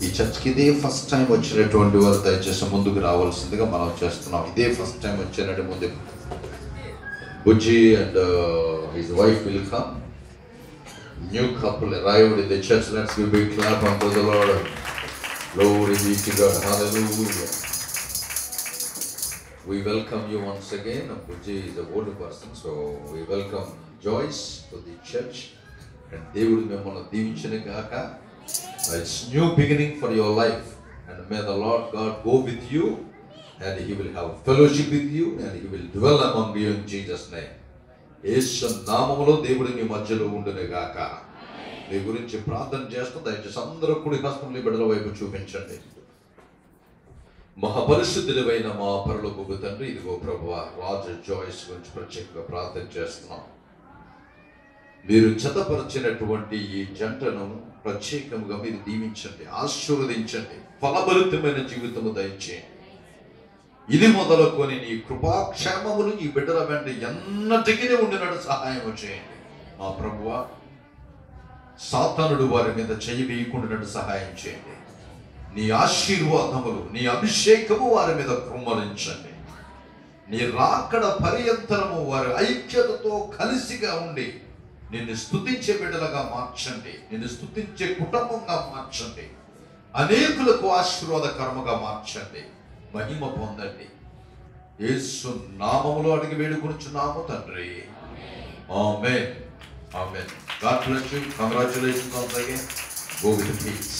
ఈ చర్చ్కి ఇదే ఫస్ట్ టైం వచ్చినటువంటి వారు దయచేసి ముందుకు రావాల్సిందిగా మనం చేస్తున్నాం. ఇదే ఫస్ట్ టైం వచ్చినట్టు ముందుకు Bujji and his wife will come. New couple arrived in the church. Let's give a big clap unto the Lord. Glory be to God. Hallelujah. We welcome you once again. Bujji is a older person, so we welcome Joyce to the church. And దేవుడు మిమ్మల్ని దీవించును గాక. It's new beginning for your life, and may the Lord God go with you, and He will have fellowship with you, and He will dwell among you in Jesus' name. యేసు నామములో దేవుడు మీ మధ్యలో ఉండును గాక. మీ గురించి ప్రార్థన చేస్తూ దయచేసి అందరూ కుడి హస్తములు బిడ్డల వైపు చూపించండి. మహాపరిశుద్ధుడైన మా పరలోకపు తండ్రి, ఇదిగో ప్రభువా, రాజు జాయిస్ గురించి ప్రత్యేకంగా ప్రార్థన చేస్తున్నాం. మీరు జతపరిచినటువంటి ఈ జంటను ప్రత్యేకంగా మీరు దీవించండి, ఆశీర్వదించండి, ఫలభరితమైన జీవితము దయచేయండి. ఇది మొదలుకొని నీ కృపాక్షేమములు ఈ బిడ్డల వెంట ఎన్నటికీ ఉండినట్టు సహాయం చేయండి. మా ప్రభువా, సాతానుడు వారి మీద చెయ్యి వేయకుండానట్టు సహాయం చేయండి. నీ ఆశీర్వాదములు, నీ అభిషేకము వారి మీద కుమ్మరించండి. నీ రాకడ పర్యంతరము వారి ఐక్యతతో కలిసిగా ఉండి నిన్ను స్తుతించే బిడ్డలుగా మార్చండి. నిన్ను స్తుతించే కుటుంబంగా మార్చండి. అనేకులకు ఆశీర్వాదకరముగా మార్చండి. మహిమ పొందండి. యేసు నామములో అడిగి వేడుకొనుచున్నాము తండ్రి. ఆమేన్. Amen. God bless you. Congratulations once again. Go with peace.